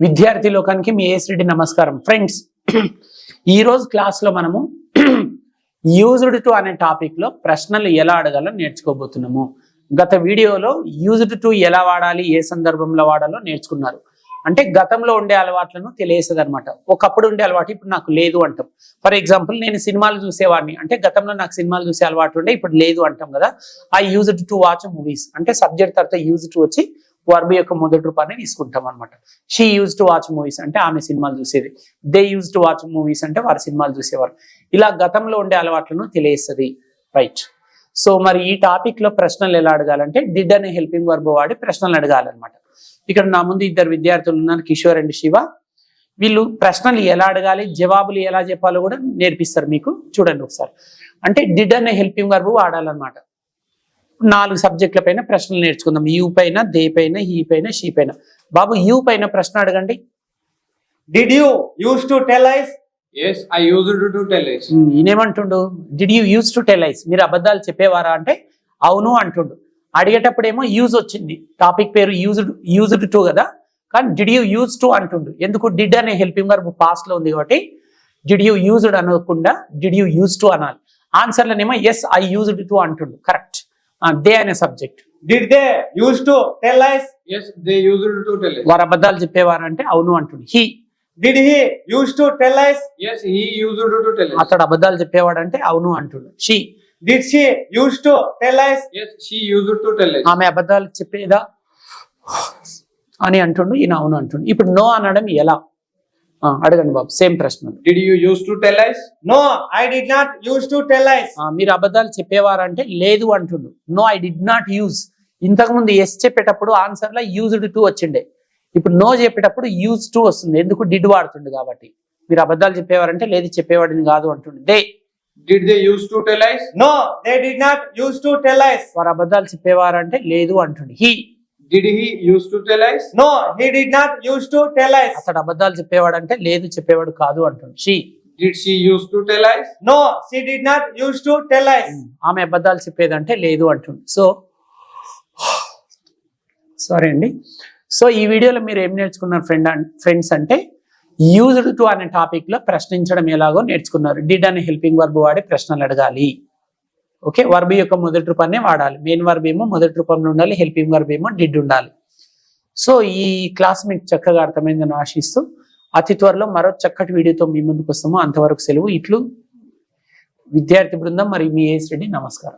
విద్యార్థి లోకానికి మీ ఏఎస్ రెడ్డి నమస్కారం. ఫ్రెండ్స్, ఈ రోజు క్లాస్ లో మనము యూజ్డ్ టు అనే టాపిక్ లో ప్రశ్నలు ఎలా అడగాలో నేర్చుకోబోతున్నాము. గత వీడియోలో యూజ్డ్ టు ఎలా వాడాలి, ఏ సందర్భంలో వాడాలో నేర్చుకున్నారు. అంటే గతంలో ఉండే అలవాట్లను తెలియసేది అనమాట. ఒకప్పుడు ఉండే అలవాటు ఇప్పుడు నాకు లేదు అంటాం. ఫర్ ఎగ్జాంపుల్, నేను సినిమాలు చూసేవాడిని అంటే గతంలో నాకు సినిమాలు చూసే అలవాటు ఉండే, ఇప్పుడు లేదు అంటాం కదా. I used to watch movies అంటే సబ్జెక్ట్ తర్వాత యూజ్ టు వచ్చి వర్బ్ యొక్క మొదటి రూపాన్ని తీసుకుంటాం అనమాట. She use to watch movies అంటే ఆమె సినిమాలు చూసేది. They use to watch movies అంటే వారి సినిమాలు చూసేవారు. ఇలా గతంలో ఉండే అలవాట్లను తెలియస్తుంది. రైట్. సో మరి ఈ టాపిక్ లో ప్రశ్నలు ఎలా అడగాలంటే డిడ్ అనే హెల్పింగ్ వర్బ్ వాడి ప్రశ్నలు అడగాలన్నమాట. ఇక్కడ నా ముందు ఇద్దరు విద్యార్థులు ఉన్నారు, కిషోర్ అండ్ శివ. వీళ్ళు ప్రశ్నలు ఎలా అడగాలి, జవాబులు ఎలా చెప్పాలో కూడా నేర్పిస్తారు మీకు. చూడండి ఒకసారి. అంటే డిడ్ అనే హెల్పింగ్ వర్బ్ వాడాలన్నమాట. 4 సబ్జెక్టుల పైన ప్రశ్నలు నేర్చుకుందాం. యూ పైన, దే పైన, హీ పైన, షీ పైన. బాబు, యూ పైన ప్రశ్న అడగండి. Did you used to tell lies? Yes, I used to tell lies. ఈయనేమంటుండు? Did you use to tell lies, మీరు అబద్ధాలు చెప్పేవారా అంటే అవును అంటుండు. అడిగేటప్పుడు ఏమో యూజ్ వచ్చింది, టాపిక్ పేరు యూజ్డ్ టు కదా, కానీ డిడ్ యూ యూజ్ టు అంటుండు. ఎందుకు? డిడ్ అనే హెల్పింగ్ వర్బ్ పాస్ట్ లో ఉంది కాబట్టి డిడ్ యూ యూజ్డ్ అనకుండా డిడ్ యూ యూజ్ టు అనాలి. ఆన్సర్లోనేమో ఎస్ ఐ యూజ్డ్ టు అంటుండు. కరెక్ట్. దే అనే subject. Did they used to tell lies? Yes, they used to tell lies. వారు అబద్ధాలు చెప్పేవారంటే అవును అంటుండు. He. Did he used to tell lies? Yes, he used to tell lies. అతడు అబద్ధాలు చెప్పేవాడంటే అవును అంటుండు. She. Did she used to tell lies? Yes, she used to tell lies. ఆమె అబద్ధాలు చెప్పేదా అని అంటుండు. ఈయన అవును అంటుండు. ఇప్పుడు నో అనడం ఎలా? అడగండి బాబు, సేమ్ ప్రశ్న. Did you used to tell lies? No, I did not used to tell lies. మీరు అబద్ధాలు చెప్పేవారంటే లేదు అంటుండు. No I did not use. ఇంతకుముందు ఎస్ చెప్పేటప్పుడు ఆన్సర్ లో యూజ్డ్ టు వచ్చిండే. ఇప్పుడు నో చెప్పేటప్పుడు యూజ్ టు వస్తుంది. ఎందుకు? డిడ్ వాడుతుండు కాబట్టి. మీరు అబద్ధాలు చెప్పేవారంటే లేదు చెప్పేవాడిని కాదు అంటుండు. They. Did they used to tell lies? No, they did not used to tell lies. వారు అబద్ధాలు చెప్పేవారంటే లేదు అంటుండు. He. Did he used to tell lies? No, he did not used to tell lies. అతడు అబద్ధాలు చెప్పేవాడంటే లేదు చెప్పేవాడు కాదు అంటుండు. She. Did she used to tell lies? No, she did not used to tell lies. ఆమె అబద్ధాలు చెప్పేదంటే లేదు అంటుండు. సో సారీ అండి. సో ఈ వీడియోలో మీరు ఏం నేర్చుకున్నారు ఫ్రెండ్స్ అంటే యూజ్డ్ టు అనే టాపిక్ లో ప్రశ్నించడం ఎలాగో నేర్చుకున్నారు. డిడ్ అనే హెల్పింగ్ వర్బ్ వాడి ప్రశ్నలు అడగాలి. ఓకే, వర్బ్ యొక్క మొదటి రూపాన్ని వాడాలి. మెయిన్ వర్బ్ ఏమో మొదటి రూపంలో ఉండాలి, హెల్పింగ్ వర్బ్ ఏమో డిడ్ ఉండాలి. సో ఈ క్లాస్ మీకు చక్కగా అర్థమైందని ఆశిస్తూ అతి త్వరలో మరో చక్కటి వీడియోతో మీ ముందుకు వస్తాము. అంతవరకు సెలవు. ఇట్లు విద్యార్థి బృందం మరియు మీ ఏఎస్ రెడ్డి. నమస్కారం.